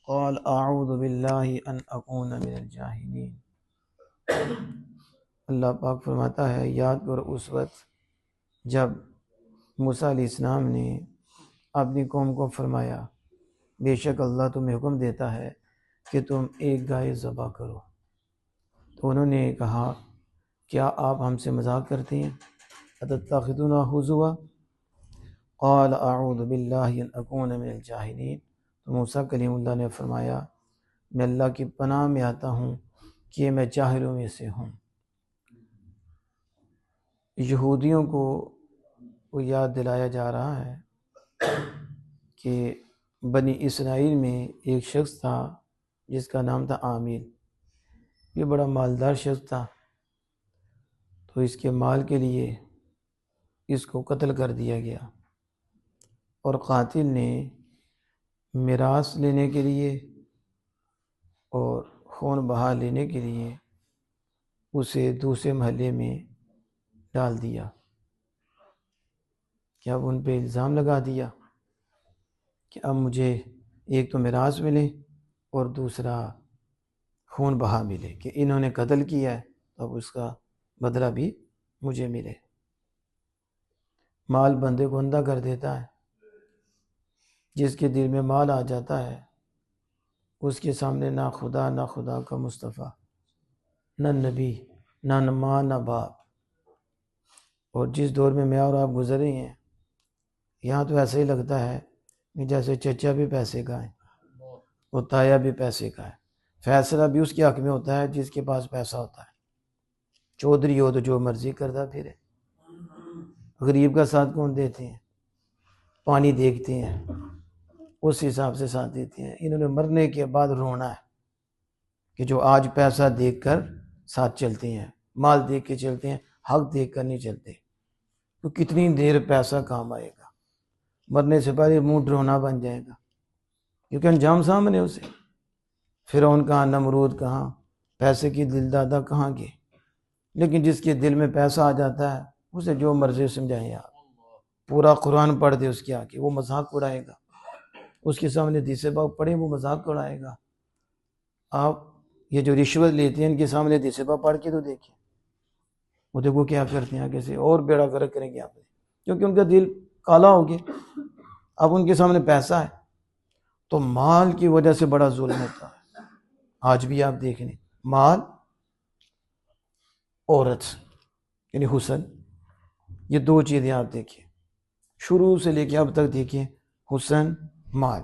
قال اعوذ باللہ ان اکون من الجاہلین۔ اللہ پاک فرماتا ہے یاد کرو اس وقت جب موسیٰ علیہ السلام نے اپنی قوم کو فرمایا بے شک اللہ تمہیں حکم دیتا ہے کہ تم ایک گائے ذبح کرو، تو انہوں نے کہا کیا آپ ہم سے مذاق کرتے ہیں؟ اتتخذونہ ہزوا قال اعوذ باللہ ان اکون من الجاہلین۔ تو موسیٰ کلیم اللہ نے فرمایا میں اللہ کی پناہ میں آتا ہوں کہ میں جاہلوں میں سے ہوں۔ یہودیوں کو وہ یاد دلایا جا رہا ہے کہ بنی اسرائیل میں ایک شخص تھا جس کا نام تھا عامر۔ یہ بڑا مالدار شخص تھا، تو اس کے مال کے لیے اس کو قتل کر دیا گیا، اور قاتل نے میراث لینے کے لیے اور خون بہا لینے کے لیے اسے دوسرے محلے میں ڈال دیا کہ اب ان پہ الزام لگا دیا کہ اب مجھے ایک تو میراث ملے اور دوسرا خون بہا ملے، کہ انہوں نے قتل کیا ہے تو اب اس کا بدلہ بھی مجھے ملے۔ مال بندے کو اندھا کر دیتا ہے، جس کے دل میں مال آ جاتا ہے اس کے سامنے نہ خدا نہ خدا کا مصطفیٰ، نہ نبی، نہ ماں نہ باپ۔ اور جس دور میں اور آپ گزر رہے ہیں یہاں تو ایسا ہی لگتا ہے کہ جیسے چچا بھی پیسے کا ہے اور تایا بھی پیسے کا ہے، فیصلہ بھی اس کے حق میں ہوتا ہے جس کے پاس پیسہ ہوتا ہے۔ چودھری ہو تو جو مرضی کرتا پھرے، غریب کا ساتھ کون دیتے ہیں؟ پانی دیکھتے ہیں اس حساب سے ساتھ دیتے ہیں۔ انہوں نے مرنے کے بعد رونا ہے کہ جو آج پیسہ دیکھ کر ساتھ چلتے ہیں، مال دیکھ کے چلتے ہیں، حق دیکھ کر نہیں چلتے، تو کتنی دیر پیسہ کام آئے گا، مرنے سے پہلے منہ ڈرونا بن جائے گا، کیونکہ انجام سامنے اسے۔ فرعون کہاں، نمرود کہاں، پیسے کی دل دادا کہاں گئے۔ لیکن جس کے دل میں پیسہ آ جاتا ہے اسے جو مرضی سمجھائیں آپ، پورا قرآن پڑھ دے اس کے آگے وہ مذاق اڑائے گا، اس کے سامنے حدیث پاک پڑھیں وہ مذاق اڑائے گا۔ آپ یہ جو رشوت لیتے ہیں ان کے سامنے حدیث پاک پڑھ کے تو دیکھیں، وہ دیکھو کیا کرتے ہیں، آگے سے اور بیڑا گرک کریں گے آپ نے، کیونکہ ان کا دل کالا ہو گیا۔ اب ان کے سامنے پیسہ ہے تو مال کی وجہ سے بڑا ظلم ہوتا ہے۔ آج بھی آپ دیکھ لیں، مال، عورت یعنی حسن، یہ دو چیزیں آپ دیکھیں، شروع سے لے کے اب تک دیکھیں، حسن، مال۔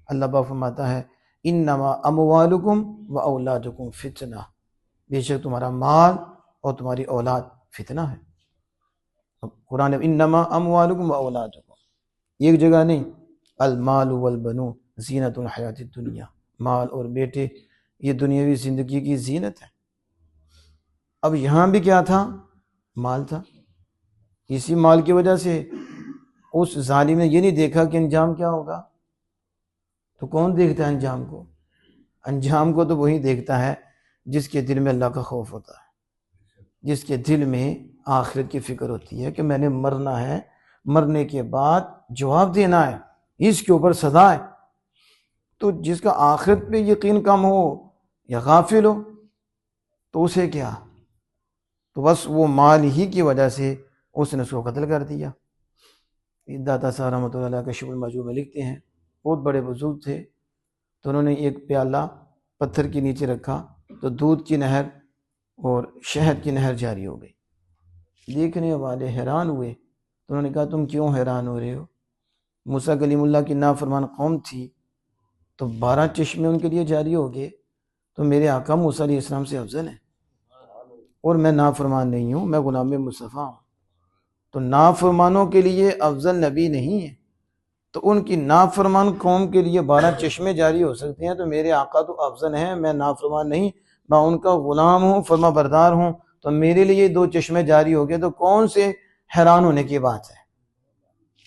اللہ پاک فرماتا ہے انما اموالکم و اولادکم فتنہ، بے شک تمہارا مال اور تمہاری اولاد فتنہ ہے۔ اب قرآن انما اموالکم و اولادکم، ایک جگہ نہیں، المال والبنون زینت الحیات الدنیا، مال اور بیٹے یہ دنیاوی زندگی کی زینت ہے۔ اب یہاں بھی کیا تھا؟ مال تھا۔ اسی مال کی وجہ سے اس ظالم نے یہ نہیں دیکھا کہ انجام کیا ہوگا، تو کون دیکھتا ہے انجام کو؟ انجام کو تو وہی دیکھتا ہے جس کے دل میں اللہ کا خوف ہوتا ہے، جس کے دل میں آخرت کی فکر ہوتی ہے کہ میں نے مرنا ہے، مرنے کے بعد جواب دینا ہے، اس کے اوپر سزا ہے۔ تو جس کا آخرت پہ یقین کم ہو یا غافل ہو تو اسے کیا؟ تو بس وہ مال ہی کی وجہ سے اس نے اس کو قتل کر دیا۔ داتا صاحب رحمۃ اللہ علیہ کا شب المجوب میں لکھتے ہیں بہت بڑے بزرگ تھے، تو انہوں نے ایک پیالہ پتھر کے نیچے رکھا تو دودھ کی نہر اور شہد کی نہر جاری ہو گئی۔ دیکھنے والے حیران ہوئے تو انہوں نے کہا تم کیوں حیران ہو رہے ہو؟ موسیٰ کلیم اللہ کی نافرمان قوم تھی تو 12 چشمے ان کے لیے جاری ہو گئے، تو میرے آقا موسیٰ علیہ السلام سے افضل ہیں، اور میں نافرمان نہیں ہوں، میں غلام مصطفیٰ ہوں۔ تو نافرمانوں کے لیے افضل نبی نہیں ہے، تو ان کی نافرمان قوم کے لیے 12 چشمے جاری ہو سکتے ہیں، تو میرے آقا تو افضل ہیں، میں نافرمان نہیں، میں ان کا غلام ہوں، فرما بردار ہوں، تو میرے لیے 2 چشمے جاری ہو گئے، تو کون سے حیران ہونے کی بات ہے؟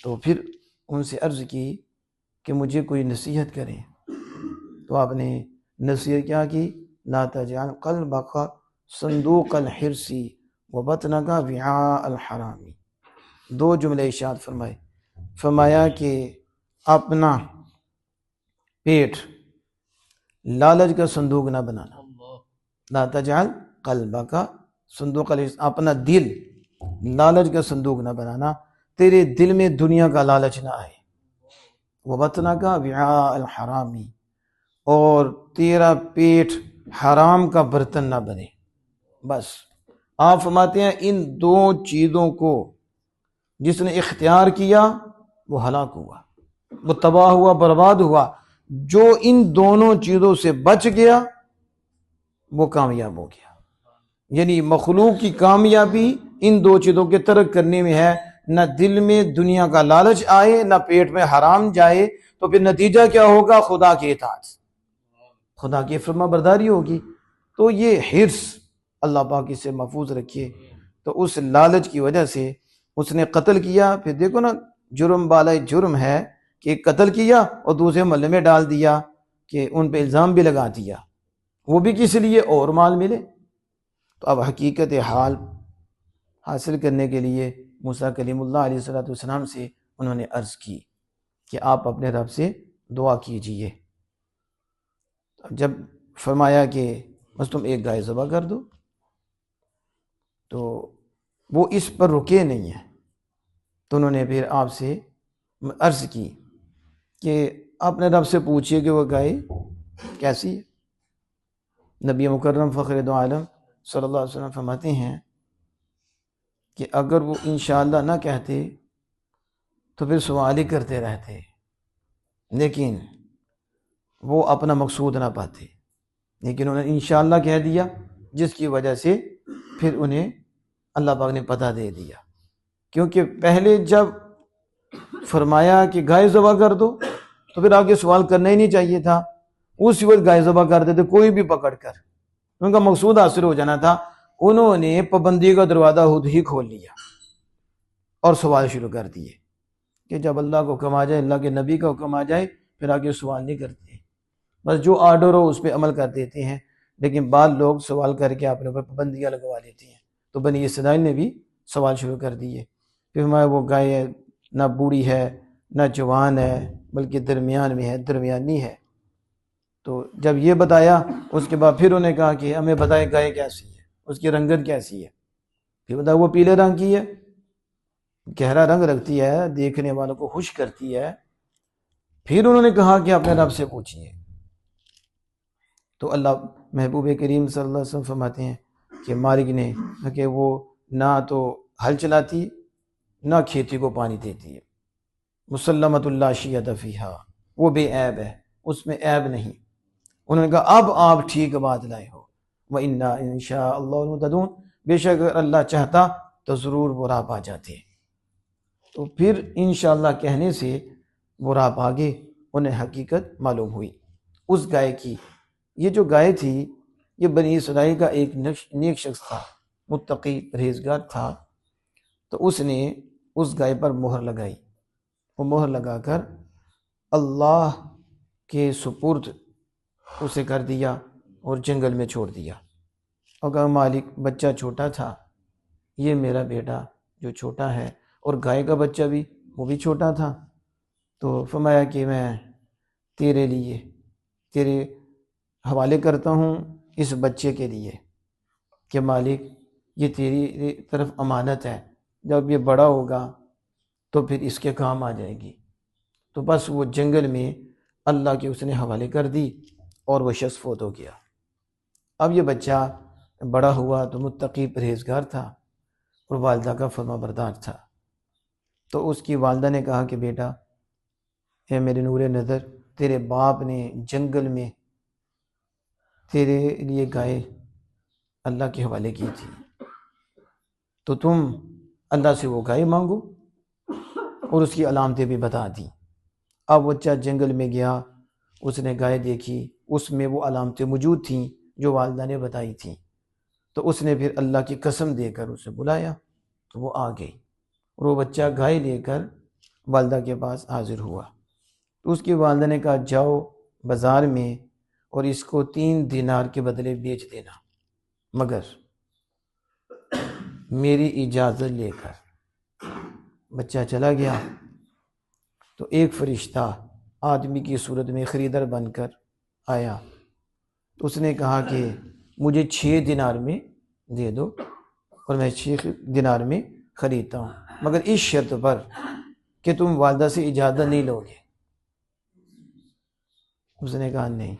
تو پھر ان سے عرض کی کہ مجھے کوئی نصیحت کریں، تو آپ نے نصیحت کیا کی؟ لا تجعل قلبک صندوق الحرص وبطنک وعاء الحرام۔ 2 جملے ارشاد فرمائے، فرمایا کہ اپنا پیٹ لالچ کا صندوق نہ بنانا، لا تجعل قلبک صندوق اپنا دل لالچ کا صندوق نہ بنانا، تیرے دل میں دنیا کا لالچ نہ آئے، وبطنک وعاء الحرامی، اور تیرا پیٹ حرام کا برتن نہ بنے۔ بس آپ فرماتے ہیں ان دو چیزوں کو جس نے اختیار کیا وہ ہلاک ہوا، وہ تباہ ہوا، برباد ہوا۔ جو ان دونوں چیزوں سے بچ گیا وہ کامیاب ہو گیا۔ یعنی مخلوق کی کامیابی ان دو چیزوں کے ترک کرنے میں ہے، نہ دل میں دنیا کا لالچ آئے، نہ پیٹ میں حرام جائے، تو پھر نتیجہ کیا ہوگا؟ خدا کی اطاعت، خدا کی فرما برداری ہوگی۔ تو یہ حرص اللہ پاک اسے محفوظ رکھیے۔ تو اس لالچ کی وجہ سے اس نے قتل کیا، پھر دیکھو نا جرم بالائے جرم ہے کہ ایک قتل کیا اور دوسرے محلے میں ڈال دیا کہ ان پہ الزام بھی لگا دیا، وہ بھی کس لیے؟ اور مال ملے۔ تو اب حقیقت حال حاصل کرنے کے لیے موسیٰ کلیم اللہ علیہ السلام سے انہوں نے عرض کی کہ آپ اپنے رب سے دعا کیجئے۔ جب فرمایا کہ بس تم ایک گائے ذبح کر دو، تو وہ اس پر رکے نہیں ہیں، تو انہوں نے پھر آپ سے عرض کی کہ اپنے رب سے پوچھئے کہ وہ گائے کیسی ہے۔ نبی مکرم فخر دو عالم صلی اللہ علیہ وسلم فرماتے ہیں کہ اگر وہ انشاءاللہ نہ کہتے تو پھر سوال ہی کرتے رہتے، لیکن وہ اپنا مقصود نہ پاتے، لیکن انہوں نے انشاءاللہ کہہ دیا، جس کی وجہ سے پھر انہیں اللہ پاک نے پتہ دے دیا۔ کیونکہ پہلے جب فرمایا کہ گائے ذبح کر دو تو پھر آگے سوال کرنا ہی نہیں چاہیے تھا، اسی وقت گائے ذبح کر دیتے کوئی بھی پکڑ کر، ان کا مقصود حاصل ہو جانا تھا۔ انہوں نے پابندی کا دروازہ خود ہی کھول لیا اور سوال شروع کر دیے کہ جب اللہ کو حکم آ جائے، اللہ کے نبی کا حکم آ جائے، پھر آگے سوال نہیں کرتے، بس جو آرڈر ہو اس پہ عمل کر دیتے ہیں۔ لیکن بعض لوگ سوال کر کے اپنے اوپر پابندیاں لگوا لیتے ہیں، تو بنی اسرائیل نے بھی سوال شروع کر دیے۔ پھر ہمارے وہ گائے نہ بوڑھی ہے نہ جوان ہے، بلکہ درمیان میں ہے، درمیانی ہے۔ تو جب یہ بتایا، اس کے بعد پھر انہیں کہا کہ ہمیں بتائے گائے کیسی ہے، اس کی رنگت کیسی ہے۔ پھر بتایا وہ پیلے رنگ کی ہے، گہرا رنگ رکھتی ہے، دیکھنے والوں کو خوش کرتی ہے۔ پھر انہوں نے کہا کہ اپنے رب سے پوچھئے۔ تو اللہ محبوب کریم صلی اللہ علیہ وسلم فرماتے ہیں کہ مالک نے کہ وہ نہ تو ہل چلاتی نہ کھیتی کو پانی دیتی ہے، مسلمۃ اللہ شیۃ فیہا، وہ بے عیب ہے، اس میں عیب نہیں۔ انہوں نے کہا اب آپ ٹھیک بات لائے ہو، وَإِنَّا إِن شَاءَ اللَّهُ مُهْتَدُونَ، بے شک اگر اللہ چاہتا تو ضرور وہ راہ پا جاتے۔ تو پھر انشاءاللہ کہنے سے وہ راہ پا گئے، انہیں حقیقت معلوم ہوئی اس گائے کی۔ یہ جو گائے تھی یہ بنی اسرائیل کا ایک نیک شخص تھا، متقی پرہیزگار تھا، تو اس نے اس گائے پر مہر لگائی، وہ مہر لگا کر اللہ کے سپرد اسے کر دیا اور جنگل میں چھوڑ دیا، اور کہا مالک بچہ چھوٹا تھا، یہ میرا بیٹا جو چھوٹا ہے، اور گائے کا بچہ بھی وہ بھی چھوٹا تھا، تو فرمایا کہ میں تیرے لیے تیرے حوالے کرتا ہوں اس بچے کے لیے کہ مالک یہ تیری طرف امانت ہے، جب یہ بڑا ہوگا تو پھر اس کے کام آ جائے گی۔ تو بس وہ جنگل میں اللہ کے اس نے حوالے کر دی اور وہ شخص فوت ہو گیا۔ اب یہ بچہ بڑا ہوا تو متقی پرہیزگار تھا اور والدہ کا فرما بردار تھا، تو اس کی والدہ نے کہا کہ بیٹا اے میرے نور نظر، تیرے باپ نے جنگل میں تیرے لیے گائے اللہ کے حوالے کی تھی، تو تم اللہ سے وہ گائے مانگو، اور اس کی علامتیں بھی بتا دی۔ اب بچہ جنگل میں گیا، اس نے گائے دیکھی، اس میں وہ علامتیں موجود تھیں جو والدہ نے بتائی تھیں، تو اس نے پھر اللہ کی قسم دے کر اسے بلایا، تو وہ آ گئی، اور وہ بچہ گائے لے کر والدہ کے پاس حاضر ہوا۔ تو اس کی والدہ نے کہا جاؤ بازار میں اور اس کو 3 دینار کے بدلے بیچ دینا، مگر میری اجازت لے کر۔ بچہ چلا گیا تو ایک فرشتہ آدمی کی صورت میں خریدار بن کر آیا تو اس نے کہا کہ مجھے 6 دینار میں دے دو اور میں 6 دینار میں خریدتا ہوں، مگر اس شرط پر کہ تم والدہ سے اجازت نہیں لو گے۔ اس نے کہا نہیں۔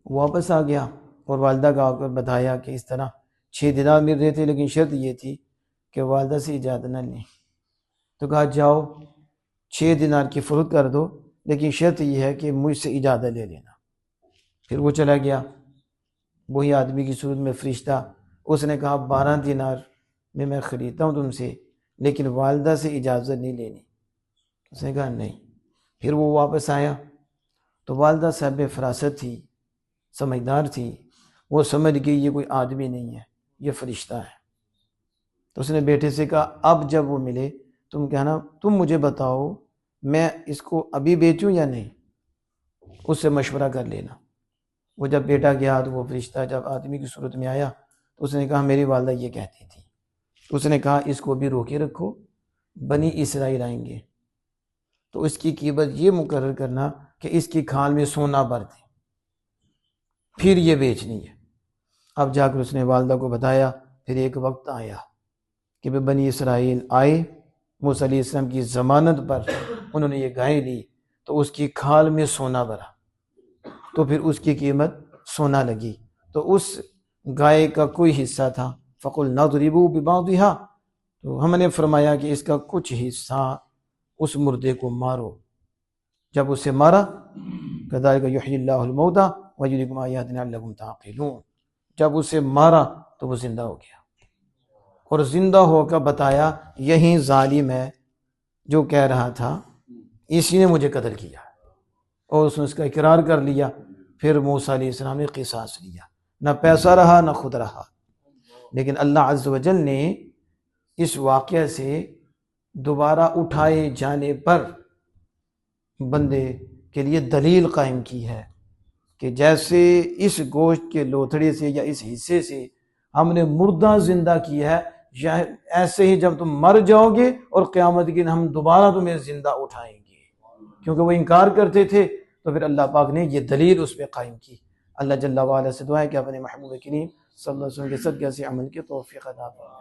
واپس آ گیا اور والدہ کا آ کر بتایا کہ اس طرح 6 دینار مل رہے تھے، لیکن شرط یہ تھی کہ والدہ سے اجازت نہ لیں۔ تو کہا جاؤ 6 دینار کی فروخت کر دو، لیکن شرط یہ ہے کہ مجھ سے اجازت لے لینا۔ پھر وہ چلا گیا، وہی آدمی کی صورت میں فرشتہ، اس نے کہا 12 دینار میں خریدتا ہوں تم سے، لیکن والدہ سے اجازت نہیں لینی۔ اس نے کہا نہیں۔ پھر وہ واپس آیا تو والدہ صاحب فراست تھی، سمجھدار تھی، وہ سمجھ گئی یہ کوئی آدمی نہیں ہے، یہ فرشتہ ہے۔ تو اس نے بیٹے سے کہا اب جب وہ ملے تم کہنا تم مجھے بتاؤ میں اس کو ابھی بیچوں یا نہیں، اس سے مشورہ کر لینا۔ وہ جب بیٹا گیا تو وہ فرشتہ جب آدمی کی صورت میں آیا تو اس نے کہا میری والدہ یہ کہتی تھی۔ اس نے کہا اس کو بھی روکے رکھو، بنی اسرائیل آئیں گے تو اس کی قیمت یہ مقرر کرنا کہ اس کی کھال میں سونا بھر دیں، پھر یہ بیچنی ہے۔ اب جا کر اس نے والدہ کو بتایا۔ پھر ایک وقت آیا کہ بنی اسرائیل آئے، موسیٰ علیہ السلام کی ضمانت پر انہوں نے یہ گائے لی تو اس کی کھال میں سونا بھرا، تو پھر اس کی قیمت سونا لگی۔ تو اس گائے کا کوئی حصہ تھا، فَقُلْنَا اضْرِبُوا بِبَعْضِهَا، تو ہم نے فرمایا کہ اس کا کچھ حصہ اس مردے کو مارو۔ جب اسے مارا كَذَلِكَ يُحْيِي اللَّهُ الْمَوْتَىٰ وَيُرِيكُمْ آيَاتِهِ لَعَلَّكُمْ تَعْقِلُونَ، جب اسے مارا تو وہ زندہ ہو گیا، اور زندہ ہو کر بتایا یہی ظالم ہے جو کہہ رہا تھا اسی نے مجھے قتل کیا، اور اس نے اس کا اقرار کر لیا۔ پھر موسیٰ علیہ السلام نے قصاص لیا، نہ پیسہ رہا نہ خود رہا، لیکن اللہ عز و جل نے اس واقعہ سے دوبارہ اٹھائے جانے پر بندے کے لیے دلیل قائم کی ہے کہ جیسے اس گوشت کے لوتھڑے سے یا اس حصے سے ہم نے مردہ زندہ کیا ہے، ایسے ہی جب تم مر جاؤ گے اور قیامت کے دن ہم دوبارہ تمہیں زندہ اٹھائیں گے۔ کیونکہ وہ انکار کرتے تھے تو پھر اللہ پاک نے یہ دلیل اس پہ قائم کی۔ اللہ جل وعلا سے دعا ہے کہ اپنے محبوب کریم صلی اللہ علیہ وسلم کے صدقے سے عمل کی توفیق عطا فرمائے۔